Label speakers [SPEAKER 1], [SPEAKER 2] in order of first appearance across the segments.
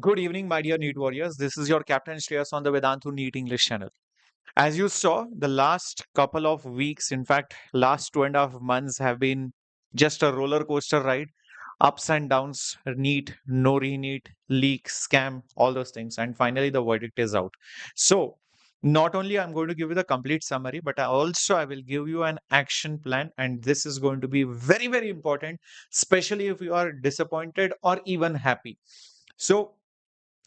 [SPEAKER 1] Good evening, my dear NEET warriors. This is your Captain Shreyas on the Vedantu NEET English channel. As you saw, the last couple of weeks, in fact, last 2.5 months have been just a roller coaster ride. Ups and downs, NEET, no RENEET, leak, scam, all those things. And finally, the verdict is out. So, not only I'm going to give you the complete summary, but I will give you an action plan. And this is going to be very, very important, especially if you are disappointed or even happy. So,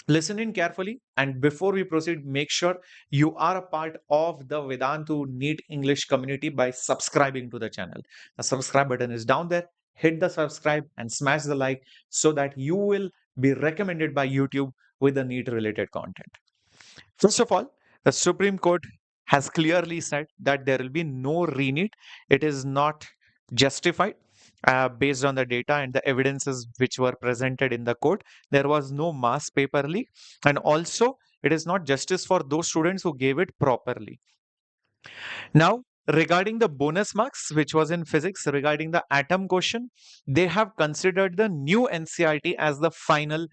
[SPEAKER 1] listen in carefully, and before we proceed, make sure you are a part of the Vedantu NEET English community by subscribing to the channel. The subscribe button is down there. Hit the subscribe and smash the like so that you will be recommended by YouTube with the NEET related content. First of all, the Supreme Court has clearly said that there will be no RENEET. It is not justified based on the data and the evidences which were presented in the court. There was no mass paper leak, and also it is not justice for those students who gave it properly. Now, regarding the bonus marks, which was in physics, regarding the atom question, they have considered the new NCERT as the final,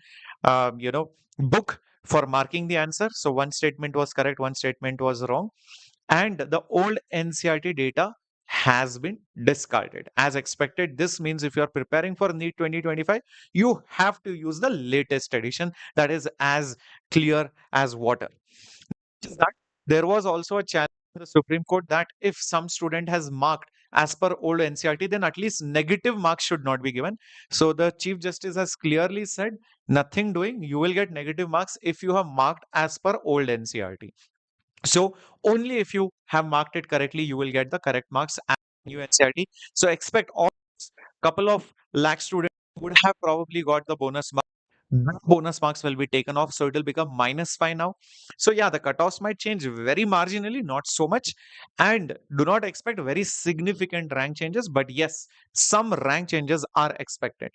[SPEAKER 1] book for marking the answer. So one statement was correct, one statement was wrong, and the old NCERT data has been discarded as expected. This means if you are preparing for NEET 2025, you have to use the latest edition that is as clear as water. That there was also a challenge in the Supreme Court that if some student has marked as per old NCERT, then at least negative marks should not be given. So the Chief Justice has clearly said, nothing doing, you will get negative marks if you have marked as per old NCERT. So only if you have marked it correctly, you will get the correct marks as new NCERT. So expect all couple of lakh students would have probably got the bonus mark. That bonus marks will be taken off, so it will become -5 now. So yeah, the cutoffs might change very marginally, not so much, and do not expect very significant rank changes. But yes, some rank changes are expected.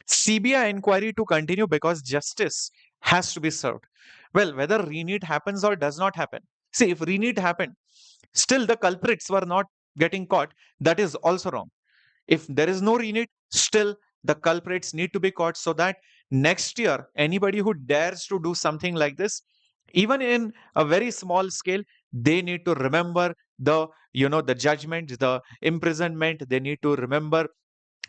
[SPEAKER 1] CBI inquiry to continue because justice has to be served. Well, whether RENEET happens or does not happen. See, if RENEET happened, still the culprits were not getting caught. That is also wrong. If there is no RENEET, still the culprits need to be caught so that next year, anybody who dares to do something like this, even in a very small scale, they need to remember the judgment, the imprisonment. They need to remember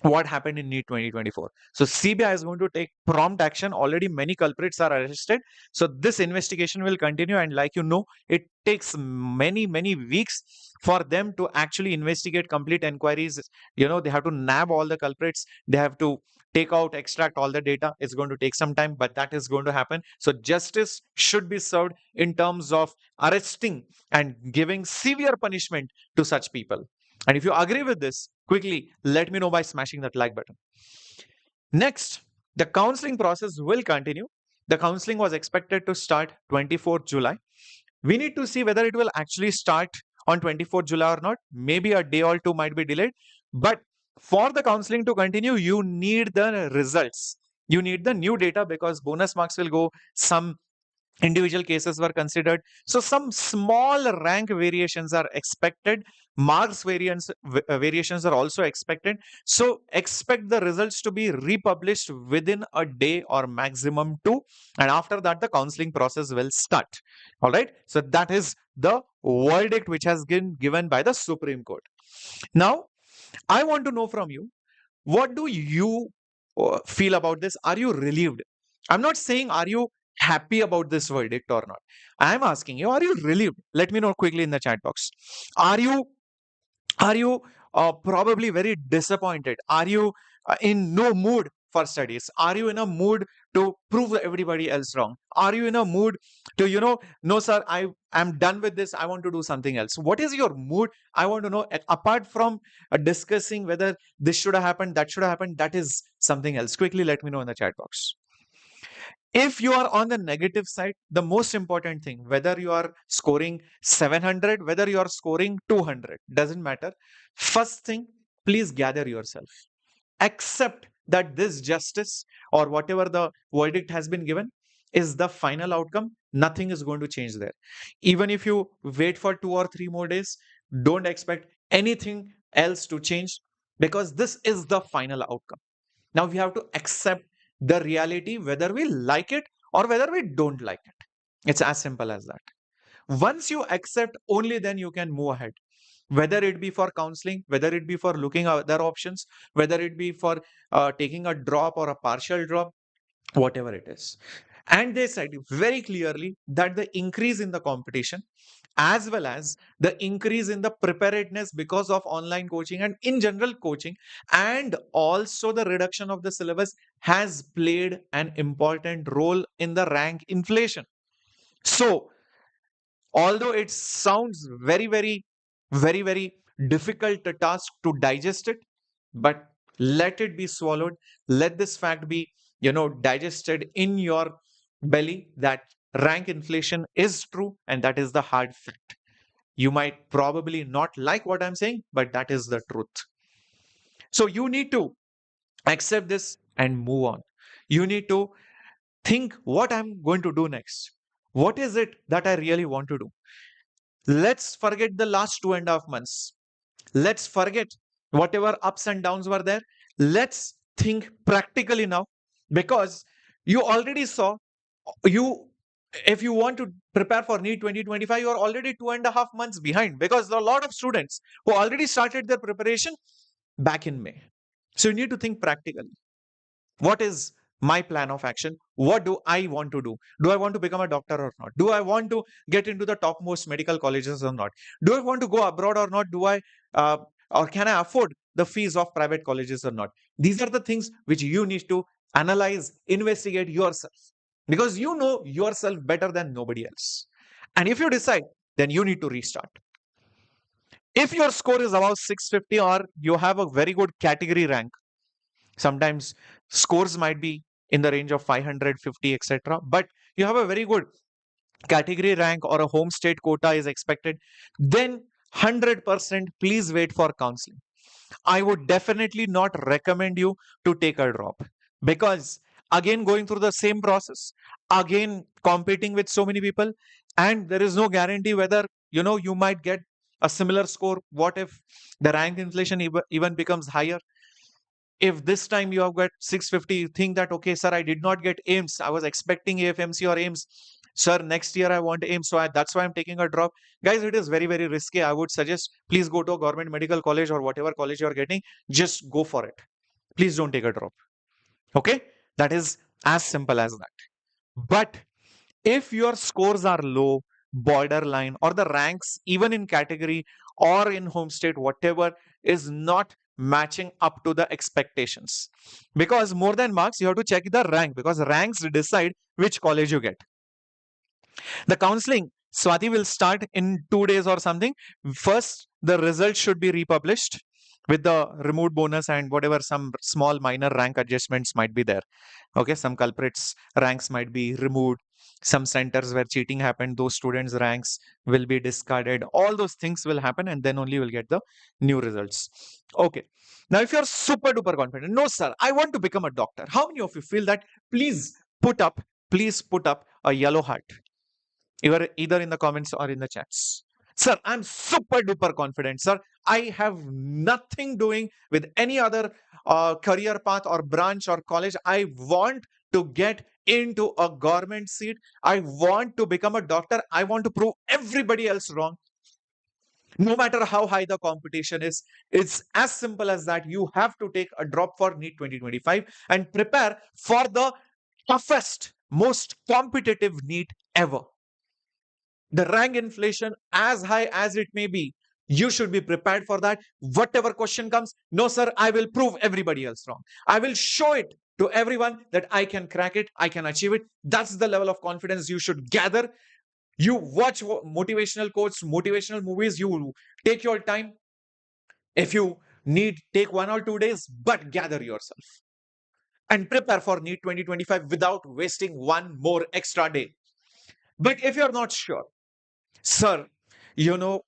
[SPEAKER 1] what happened in NEET 2024. So CBI is going to take prompt action. Already many culprits are arrested. So this investigation will continue. And like you know, it takes many, many weeks for them to actually investigate complete inquiries. They have to nab all the culprits. They have to take out, extract all the data. It's going to take some time, but that is going to happen. So justice should be served in terms of arresting and giving severe punishment to such people. And if you agree with this, quickly let me know by smashing that like button. Next, the counseling process will continue. The counseling was expected to start 24th July. We need to see whether it will actually start on 24th July or not. Maybe a day or two might be delayed. But for the counseling to continue, you need the results. You need the new data because bonus marks will go, some individual cases were considered, so some small rank variations are expected, marks variations are also expected. So expect the results to be republished within a day or maximum two, and after that the counseling process will start. All right, so that is the verdict which has been given by the Supreme Court. Now I want to know from you, what do you feel about this? Are you relieved? I'm not saying are you happy about this verdict or not. I'm asking you, are you relieved? Let me know quickly in the chat box. Are you probably very disappointed? Are you in no mood for studies? Are you in a mood to prove everybody else wrong? Are you in a mood to, no, sir, I am done with this. I want to do something else. What is your mood? I want to know, apart from discussing whether this should have happened, that should have happened, that is something else. Quickly let me know in the chat box. If you are on the negative side, the most important thing, whether you are scoring 700, whether you are scoring 200, doesn't matter. First thing, please gather yourself. Accept that this justice or whatever the verdict has been given is the final outcome. Nothing is going to change there. Even if you wait for 2 or 3 more days, don't expect anything else to change because this is the final outcome. Now we have to accept the reality whether we like it or whether we don't like it. It's as simple as that. Once you accept, only then you can move ahead. Whether it be for counseling, whether it be for looking at other options, whether it be for taking a drop or a partial drop, whatever it is. And they said very clearly that the increase in the competition, as well as the increase in the preparedness because of online coaching and in general coaching, and also the reduction of the syllabus, has played an important role in the rank inflation. So, although it sounds very difficult a task to digest it, but let it be swallowed. Let this fact be, digested in your belly, that rank inflation is true, and that is the hard fact. You might probably not like what I'm saying, but that is the truth. So you need to accept this and move on. You need to think what I'm going to do next. What is it that I really want to do? Let's forget the last 2.5 months. Let's forget whatever ups and downs were there. Let's think practically now, because you already saw, you if you want to prepare for NEET 2025, you are already 2.5 months behind, because there are a lot of students who already started their preparation back in May. So you need to think practically. What is my plan of action? What do I want to do? Do I want to become a doctor or not? Do I want to get into the topmost medical colleges or not? Do I want to go abroad or not? Do I uh, or can I afford the fees of private colleges or not? These are the things which you need to analyze, investigate yourself, because you know yourself better than nobody else. And if you decide, then you need to restart. If your score is above 650, or you have a very good category rank, sometimes scores might be in the range of 550, etc., but you have a very good category rank or a home state quota is expected, then 100% please wait for counseling. I would definitely not recommend you to take a drop, because again going through the same process, again competing with so many people, and there is no guarantee whether you might get a similar score. What if the rank inflation even becomes higher? If this time you have got 650, you think that, okay, sir, I did not get AIMS. I was expecting AFMC or AIMS. Sir, next year I want AIMS. So that's why I'm taking a drop. Guys, it is very risky. I would suggest, please go to a government medical college or whatever college you're getting. Just go for it. Please don't take a drop. Okay? That is as simple as that. But if your scores are low, borderline, or the ranks, even in category or in home state, whatever, is not matching up to the expectations, because more than marks, you have to check the rank, because ranks decide which college you get. The counseling, Swati, will start in 2 days or something. First, the results should be republished with the removed bonus and whatever some small minor rank adjustments might be there. Okay, some culprits ranks might be removed. Some centers where cheating happened, those students' ranks will be discarded. All those things will happen, and then only we'll get the new results. Okay. Now, if you're super duper confident, no, sir, I want to become a doctor. How many of you feel that? Please put up a yellow heart, either in the comments or in the chats. Sir, I'm super duper confident, sir. I have nothing doing with any other career path or branch or college. I want to get into a government seat. I want to become a doctor. I want to prove everybody else wrong. No matter how high the competition is, it's as simple as that. You have to take a drop for NEET 2025 and prepare for the toughest, most competitive NEET ever. The rank inflation, as high as it may be, you should be prepared for that. Whatever question comes, no, sir, I will prove everybody else wrong. I will show it to everyone that I can crack it, I can achieve it. That's the level of confidence you should gather. You watch motivational quotes, motivational movies, you take your time. If you need, take 1 or 2 days, but gather yourself and prepare for NEET 2025 without wasting one more extra day. But if you're not sure, sir,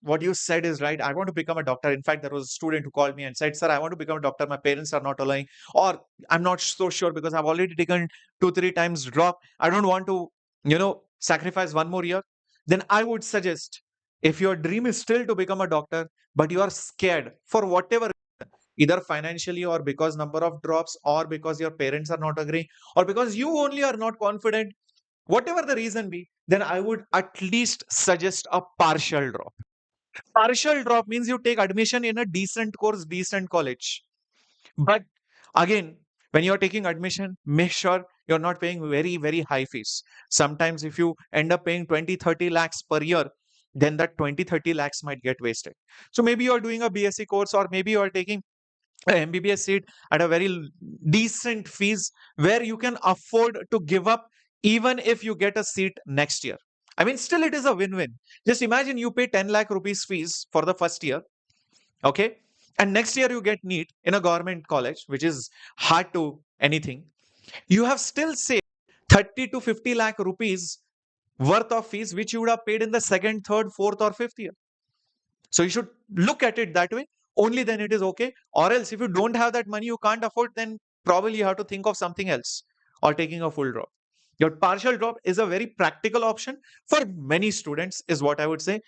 [SPEAKER 1] what you said is right. I want to become a doctor. In fact, there was a student who called me and said, sir, I want to become a doctor. My parents are not allowing, or I'm not so sure because I've already taken 2-3 times drop. I don't want to, sacrifice one more year. Then I would suggest, if your dream is still to become a doctor, but you are scared for whatever reason, either financially or because number of drops or because your parents are not agreeing or because you only are not confident, whatever the reason be, then I would at least suggest a partial drop. Partial drop means you take admission in a decent course, decent college. But again, when you're taking admission, make sure you're not paying very, very high fees. Sometimes if you end up paying 20, 30 lakhs per year, then that 20, 30 lakhs might get wasted. So maybe you're doing a BSc course, or maybe you're taking an MBBS seat at a very decent fees where you can afford to give up even if you get a seat next year. I mean, still it is a win-win. Just imagine you pay 10 lakh rupees fees for the first year. Okay. And next year you get NEET in a government college, which is hard to anything. You have still saved 30 to 50 lakh rupees worth of fees, which you would have paid in the second, third, fourth, or fifth year. So you should look at it that way. Only then it is okay. Or else, if you don't have that money, you can't afford, then probably you have to think of something else or taking a full drop. Your partial drop is a very practical option for many students, is what I would say.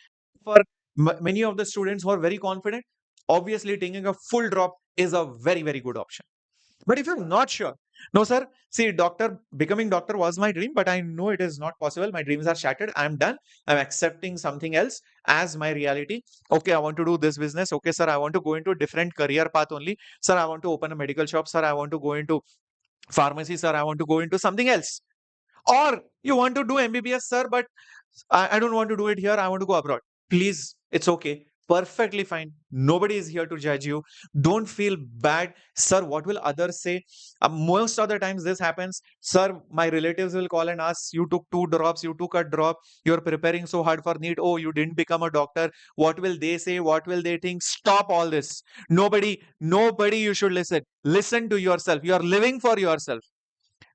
[SPEAKER 1] For many of the students who are very confident, obviously taking a full drop is a very, very good option. But if you're not sure, no, sir, see, becoming doctor was my dream, but I know it is not possible. My dreams are shattered. I'm done. I'm accepting something else as my reality. Okay, I want to do this business. Okay, sir, I want to go into a different career path only. Sir, I want to open a medical shop. Sir, I want to go into pharmacy. Sir, I want to go into something else. Or you want to do MBBS, sir, but I don't want to do it here. I want to go abroad. Please, it's okay. Perfectly fine. Nobody is here to judge you. Don't feel bad. Sir, what will others say? Most of the times this happens. Sir, my relatives will call and ask, you took 2 drops, you took a drop, you're preparing so hard for NEET. Oh, you didn't become a doctor. What will they say? What will they think? Stop all this. Nobody you should listen. Listen to yourself. You are living for yourself.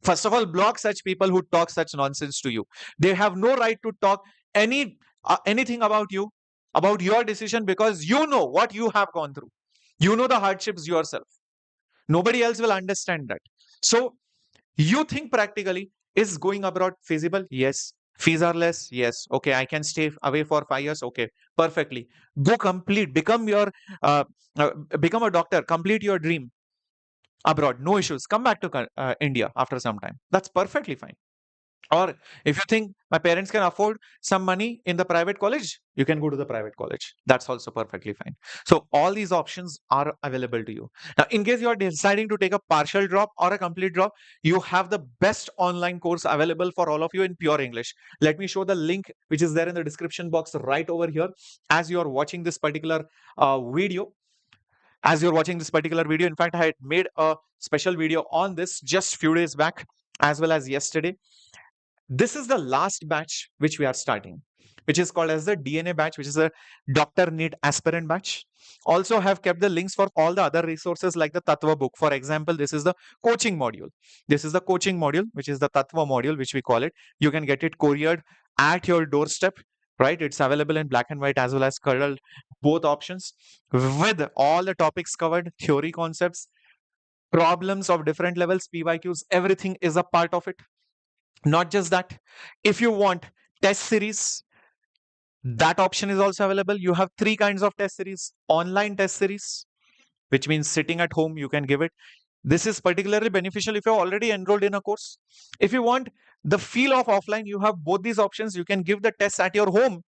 [SPEAKER 1] First of all, block such people who talk such nonsense to you. They have no right to talk anything about you, about your decision, because you know what you have gone through. You know the hardships yourself. Nobody else will understand that. So you think practically, is going abroad feasible? Yes. Fees are less? Yes. Okay, I can stay away for 5 years. Okay, perfectly. Go complete, uh, become a doctor, complete your dream abroad, no issues. Come back to India after some time. That's perfectly fine. Or if you think my parents can afford some money in the private college, you can go to the private college. That's also perfectly fine. So all these options are available to you. Now, in case you are deciding to take a partial drop or a complete drop, you have the best online course available for all of you in pure English. Let me show the link which is there in the description box right over here as you are watching this particular video. As you're watching this particular video, in fact, I had made a special video on this just few days back as well as yesterday. This is the last batch which we are starting, which is called as the DNA batch, which is a Dr. NEET aspirant batch. Also have kept the links for all the other resources like the Tatva book. For example, this is the coaching module. This is the coaching module, which is the Tatva module, which we call it. You can get it couriered at your doorstep, right? It's available in black and white as well as color, both options, with all the topics covered, theory concepts, problems of different levels, PYQs, everything is a part of it. Not just that, if you want test series, that option is also available. You have 3 kinds of test series. Online test series, which means sitting at home, you can give it. This is particularly beneficial if you're already enrolled in a course. If you want the feel of offline, you have both these options. You can give the test at your home,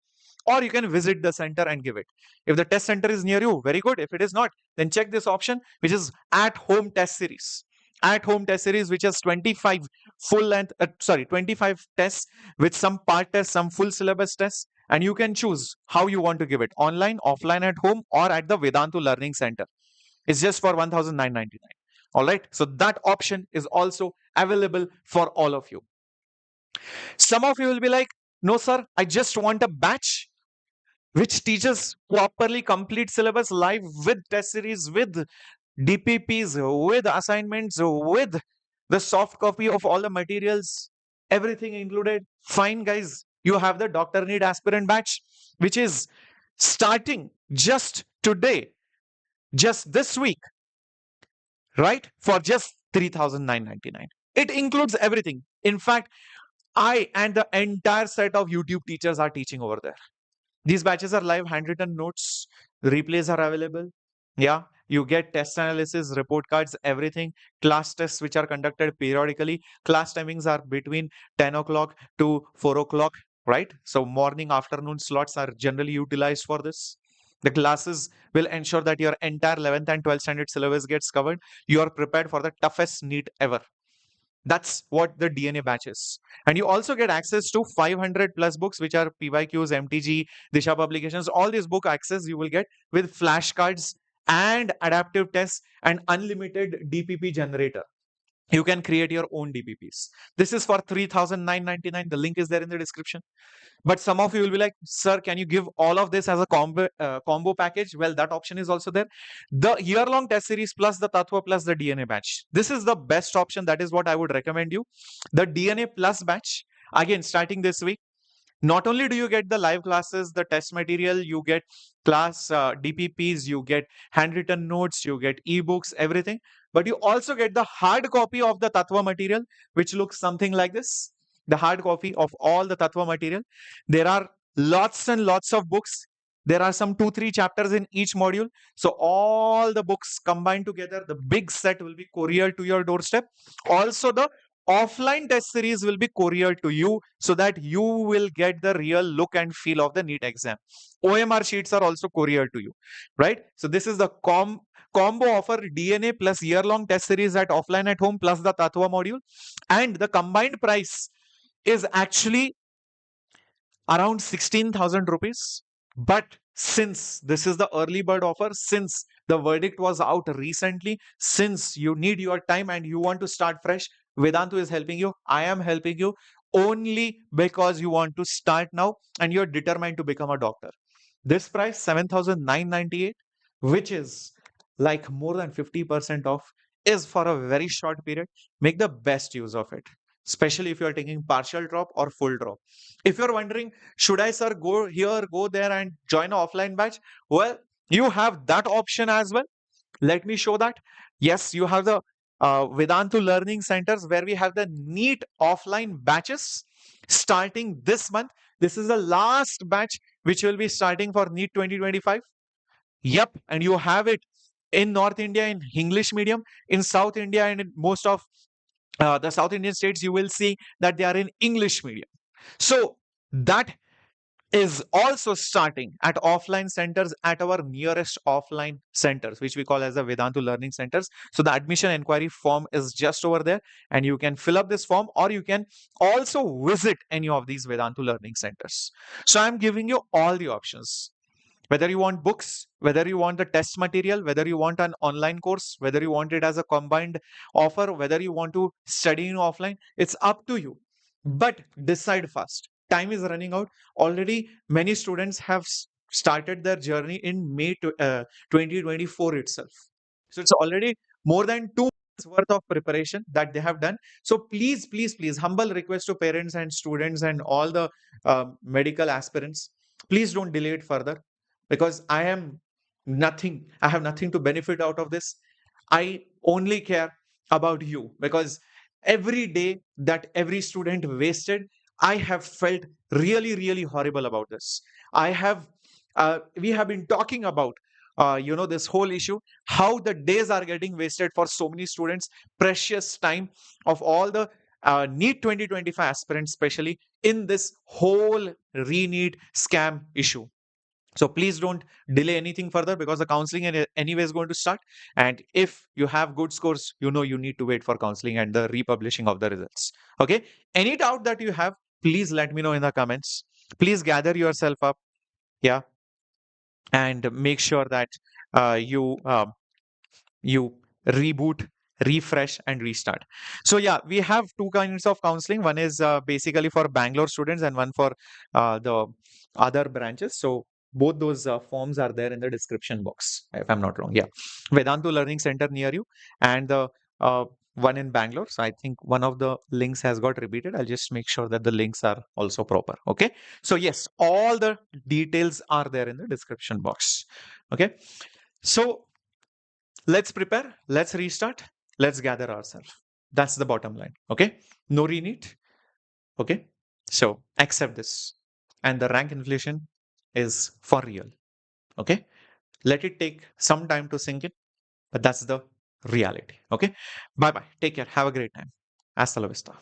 [SPEAKER 1] or you can visit the center and give it. If the test center is near you, very good. If it is not, then check this option, which is at home test series. At home test series, which has 25 25 tests with some part tests, some full syllabus tests, and you can choose how you want to give it, online, offline, at home, or at the Vedantu Learning Center. It's just for 1,999. All right. So that option is also available for all of you. Some of you will be like, no, sir, I just want a batch which teaches properly complete syllabus live with test series, with DPPs, with assignments, with the soft copy of all the materials, everything included. Fine, guys. You have the Dr. NEET aspirant batch, which is starting just today, just this week, right? For just 3,999. It includes everything. In fact, I and the entire set of YouTube teachers are teaching over there. These batches are live, handwritten notes, replays are available. Yeah. You get test analysis, report cards, everything, class tests which are conducted periodically. Class timings are between 10 o'clock to 4 o'clock, right? So morning, afternoon slots are generally utilized for this. The classes will ensure that your entire 11th and 12th standard syllabus gets covered. You are prepared for the toughest NEET ever. That's what the DNA batch is. And you also get access to 500 plus books, which are PYQs, MTG, Disha publications. All these book access you will get with flashcards and adaptive tests and unlimited DPP generator. You can create your own DPPs. This is for 3,999. The link is there in the description. But some of you will be like, sir, can you give all of this as a combo package? Well, that option is also there. The year-long test series plus the Tatva plus the DNA batch. This is the best option. That is what I would recommend you. The DNA plus batch, again, starting this week. Not only do you get the live classes, the test material, you get class DPPs, you get handwritten notes, you get ebooks, everything. But you also get the hard copy of the Tatva material, which looks something like this. The hard copy of all the Tatva material. There are lots and lots of books. There are some 2-3 chapters in each module. So all the books combined together, the big set will be couriered to your doorstep. Also, the offline test series will be couriered to you so that you will get the real look and feel of the NEET exam. OMR sheets are also couriered to you, right? So this is the combo offer, DNA plus year-long test series at offline at home plus the Tatva module. And the combined price is actually around 16,000 rupees. But since this is the early bird offer, since the verdict was out recently, since you need your time and you want to start fresh, Vedantu is helping you. I am helping you only because you want to start now and you're determined to become a doctor. This price, 7,998, which is like more than 50% off, is for a very short period. Make the best use of it, especially if you are taking partial drop or full drop. If you're wondering, should I, sir, go here, go there and join an offline batch? Well, you have that option as well. Let me show that. Yes, you have the Vedantu learning centers where we have the NEET offline batches starting this month. This is the last batch which will be starting for NEET 2025. Yep, and you have it in North India in English medium, in South India and in most of the South Indian states, you will see that they are in English medium. So that is also starting at offline centers at our nearest offline centers, which we call as the Vedantu learning centers. So the admission inquiry form is just over there and you can fill up this form or you can also visit any of these Vedantu learning centers. So I'm giving you all the options. Whether you want books, whether you want the test material, whether you want an online course, whether you want it as a combined offer, whether you want to study in offline, it's up to you. But decide fast. Time is running out. Already, many students have started their journey in May 2024 itself. So it's already more than 2 months worth of preparation that they have done. So please, please, please, humble request to parents and students and all the medical aspirants, please don't delay it further because I have nothing to benefit out of this. I only care about you because every day that every student wasted, I have felt really, really horrible about this. We have been talking about, this whole issue, how the days are getting wasted for so many students, precious time of all the NEET 2025 aspirants, especially in this whole RENEET scam issue. So please don't delay anything further because the counseling anyway is going to start. And if you have good scores, you know you need to wait for counseling and the republishing of the results. Okay. Any doubt that you have, please let me know in the comments. Please gather yourself up. Yeah. And make sure that you reboot, refresh and restart. So yeah, we have two kinds of counseling. One is basically for Bangalore students and one for the other branches. So both those forms are there in the description box, if I'm not wrong. Yeah, Vedantu Learning Center near you and the one in Bangalore. So I think one of the links has got repeated. I'll just make sure that the links are also proper. Okay. So yes, all the details are there in the description box. Okay. So let's prepare, let's restart, let's gather ourselves. That's the bottom line. Okay. No RENEET. Okay. So accept this. And the rank inflation is for real. Okay. Let it take some time to sink in. but that's the reality. Okay. Bye bye. Take care. Have a great time. Hasta la vista.